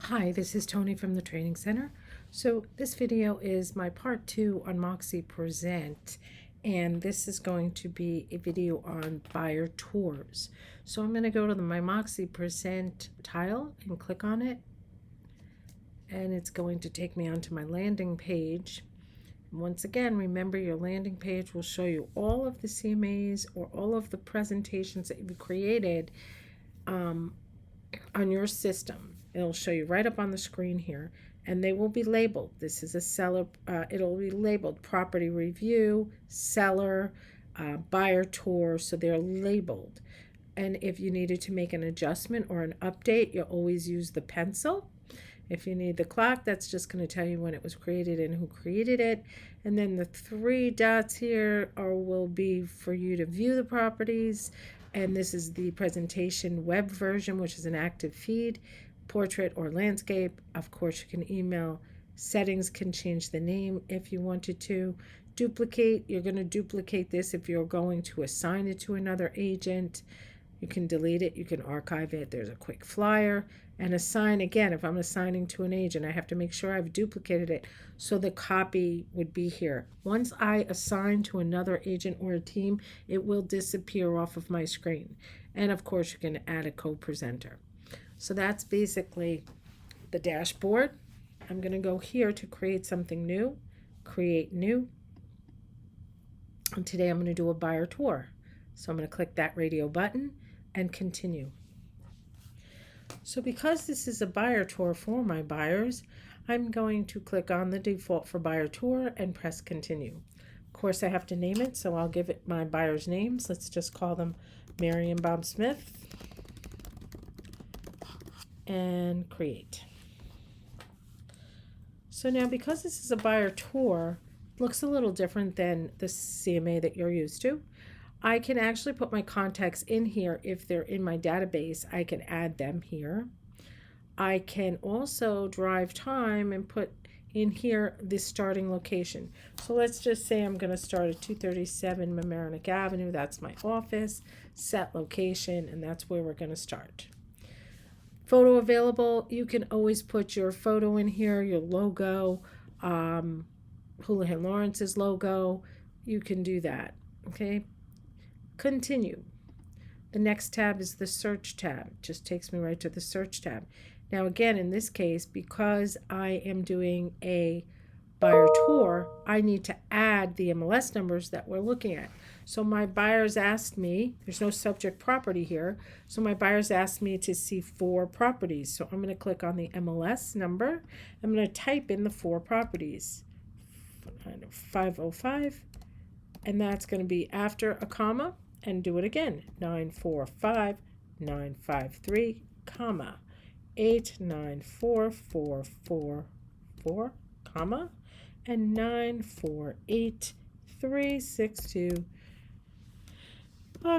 Hi, this is Tony from the Training Center. So this video is my part 2 on Moxi Present, and this is going to be a video on buyer tours. So I'm going to go to my Moxi Present tile and click on it, and it's going to take me onto my landing page. Once again, remember your landing page will show you all of the CMAs or all of the presentations that you've created on your system. It'll show you right up on the screen here, and they will be labeled. This is a seller, it'll be labeled property review, seller, buyer tour, so they're labeled. And if you needed to make an adjustment or an update, you'll always use the pencil. If you need the clock, that's just going to tell you when it was created and who created it. And then the 3 dots here will be for you to view the properties. And this is the presentation web version, which is an active feed, portrait or landscape. Of course, you can email. Settings can change the name if you wanted to. Duplicate, you're going to duplicate this if you're going to assign it to another agent. You can delete it, you can archive it. There's a quick flyer. And assign, again, if I'm assigning to an agent, I have to make sure I've duplicated it so the copy would be here. Once I assign to another agent or a team, it will disappear off of my screen. And of course, you can add a co-presenter. So that's basically the dashboard. I'm going to go here to create something new, create new. And today I'm going to do a buyer tour. So I'm going to click that radio button and continue. So because this is a buyer tour for my buyers, I'm going to click on the default for buyer tour and press continue. Of course, I have to name it, so I'll give it my buyers' names. Let's just call them Mary and Bob Smith and create. So now because this is a buyer tour, it looks a little different than the CMA that you're used to. I can actually put my contacts in here. If they're in my database, I can add them here. I can also drive time and put in here the starting location. So let's just say I'm going to start at 237 Mamaroneck Avenue. That's my office, set location, and that's where we're going to start. Photo available, you can always put your photo in here, your logo, Houlihan Lawrence's logo. You can do that, okay? Continue. The next tab is the search tab. It just takes me right to the search tab. Now again, in this case, because I am doing a buyer tour, I need to add the MLS numbers that we're looking at. So my buyers asked me, there's no subject property here, so my buyers asked me to see 4 properties. So I'm going to click on the MLS number. I'm going to type in the 4 properties. 505, and that's going to be after a comma, and do it again. 945, 953, comma, 894444, comma, and 948362,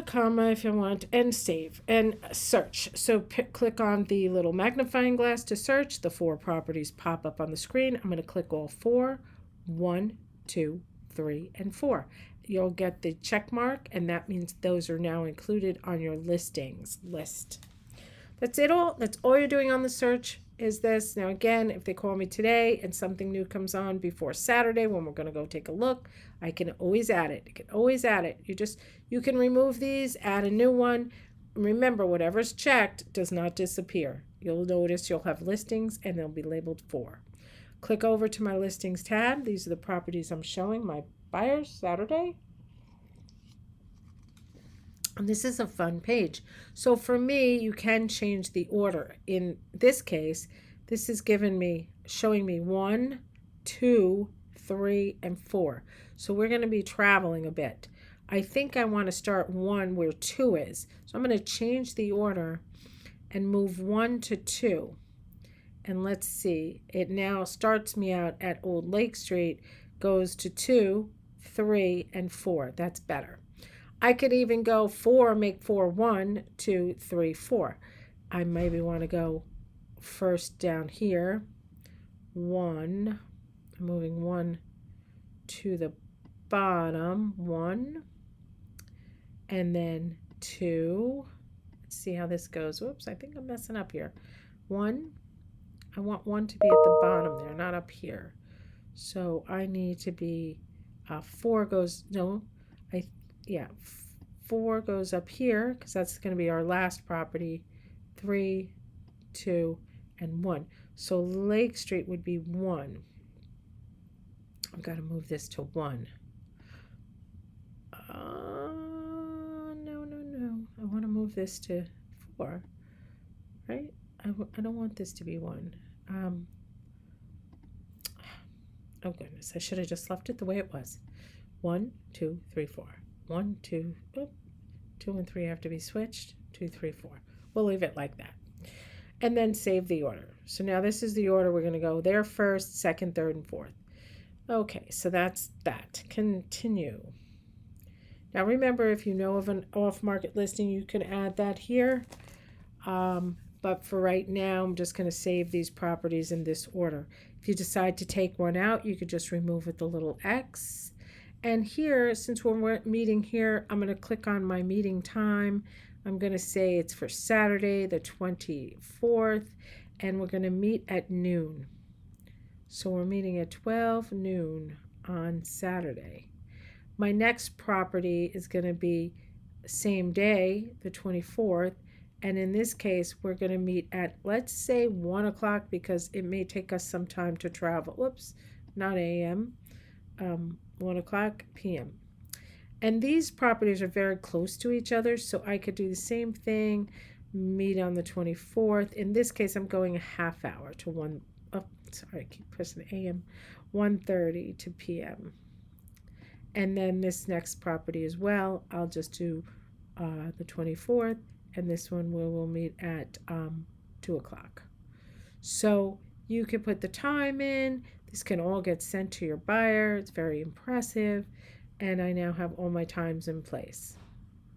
comma if you want, and save and search. So click on the little magnifying glass to search. The 4 properties pop up on the screen. I'm going to click all 4, 1, 2, 3, and 4. You'll get the check mark, and that means those are now included on your listings list. That's all you're doing on the search is this. Now again, if they call me today and something new comes on before Saturday when we're going to go take a look, I can always add it. You can remove these, add a new one. Remember, whatever's checked does not disappear. You'll notice you'll have listings and they'll be labeled 4. Click over to my listings tab. These are the properties I'm showing my buyers Saturday. And this is a fun page. So for me, you can change the order. In this case, this is showing me 1, 2, 3, and 4. So we're going to be traveling a bit. I think I want to start 1 where 2 is. So I'm going to change the order and move 1 to 2. And let's see, it now starts me out at Old Lake Street, goes to 2, 3, and 4. That's better. I could even go 4, make 4, 1, 2, 3, 4. I maybe want to go first down here. 1, I'm moving 1 to the bottom, 1, and then 2. Let's see how this goes. Whoops, I think I'm messing up here. 1, I want one to be at the bottom there, not up here. So I need to be, 4 goes, no, yeah, 4 goes up here because that's going to be our last property. 3, 2, and 1. So Lake Street would be 1. I've got to move this to 1. No. I want to move this to 4, right? I don't want this to be 1. Oh goodness, I should have just left it the way it was. 1, 2, 3, 4. 1, 2, 2 and 3 have to be switched. 2, 3, 4. We'll leave it like that. And then save the order. So now this is the order we're going to go there first, second, third, and fourth. Okay, so that's that. Continue. Now remember, if you know of an off-market listing, you can add that here. But for right now, I'm just going to save these properties in this order. If you decide to take one out, you could just remove with the little X. And here, since we're meeting here, I'm going to click on my meeting time. I'm going to say it's for Saturday, the 24th, and we're going to meet at noon. So we're meeting at 12 noon on Saturday. My next property is going to be same day, the 24th, and in this case, we're going to meet at, let's say, 1 o'clock because it may take us some time to travel. Whoops, not a.m., 1 o'clock p.m. And these properties are very close to each other, so I could do the same thing, meet on the 24th. In this case, I'm going a half hour to 1, oh, sorry, I keep pressing a.m., 1:30 to p.m. And then this next property as well, I'll just do the 24th, and this one we will meet at 2 o'clock. So you can put the time in. This can all get sent to your buyer. It's very impressive. And I now have all my times in place.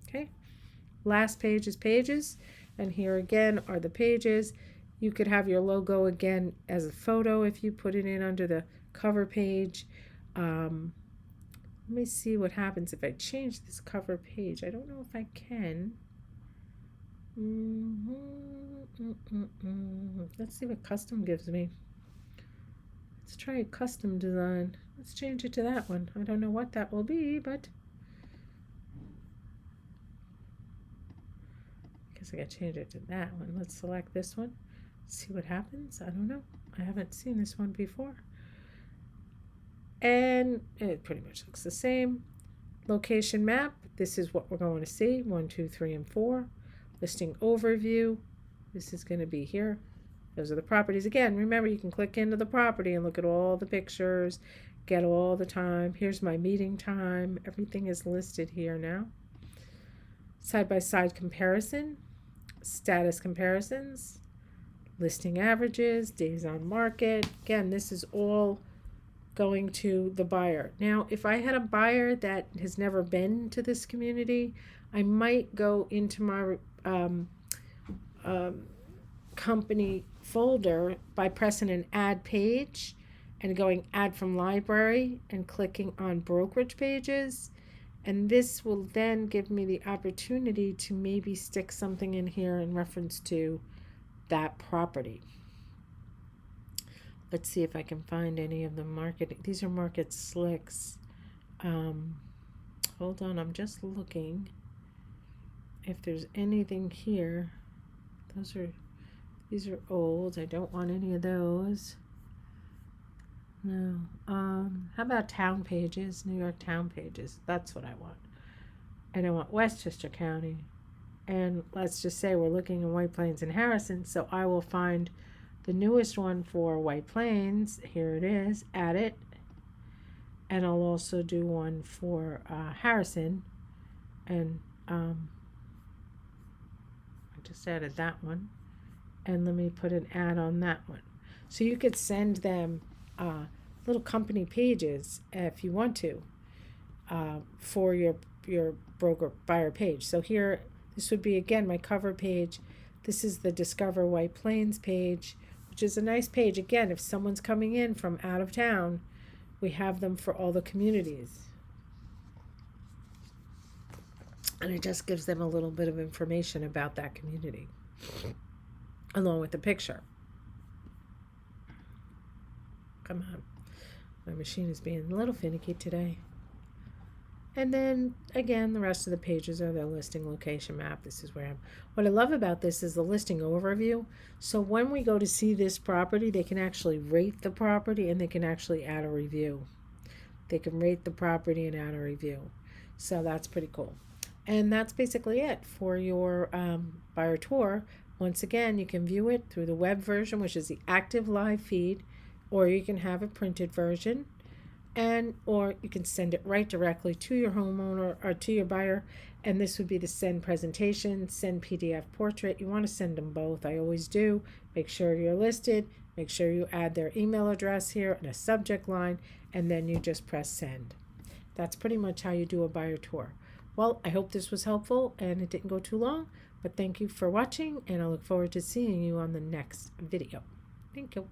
Okay. Last page is pages. And here again are the pages. You could have your logo again as a photo if you put it in under the cover page. Let me see what happens if I change this cover page. I don't know if I can. Let's see what custom gives me. Let's try a custom design. Let's change it to that one. I don't know what that will be, but I guess I gotta change it to that one. Let's select this one. See what happens. I don't know. I haven't seen this one before. And it pretty much looks the same. Location map. This is what we're going to see. 1, 2, 3, and 4. Listing overview. This is going to be here. Those are the properties. Again, remember, you can click into the property and look at all the pictures, get all the time. Here's my meeting time. Everything is listed here now. Side-by-side comparison, status comparisons, listing averages, days on market. Again, this is all going to the buyer. Now, if I had a buyer that has never been to this community, I might go into my company folder by pressing an add page and going add from library and clicking on brokerage pages, and this will then give me the opportunity to maybe stick something in here in reference to that property. Let's see if I can find any of the market. These are market slicks. Hold on, I'm just looking if there's anything here. These are old. I don't want any of those. No. How about town pages? New York town pages. That's what I want. And I want Westchester County. And let's just say we're looking in White Plains and Harrison. So I will find the newest one for White Plains. Here it is. Add it. And I'll also do one for Harrison. And I just added that one. And let me put an ad on that one. So you could send them little company pages if you want to for your broker buyer page. So here, this would be again my cover page. This is the Discover White Plains page, which is a nice page. Again, if someone's coming in from out of town, we have them for all the communities. And it just gives them a little bit of information about that community, along with the picture. Come on. My machine is being a little finicky today. And then again, the rest of the pages are the listing location map. This is where what I love about this is the listing overview. So when we go to see this property, they can actually rate the property and they can actually add a review. They can rate the property and add a review. So that's pretty cool. And that's basically it for your buyer tour. Once again, you can view it through the web version, which is the active live feed, or you can have a printed version, and or you can send it right directly to your homeowner or to your buyer. And this would be the send presentation, send PDF portrait. You want to send them both. I always do. Make sure you're listed. Make sure you add their email address here and a subject line, and then you just press send. That's pretty much how you do a buyer tour. Well, I hope this was helpful and it didn't go too long, but thank you for watching, and I look forward to seeing you on the next video. Thank you.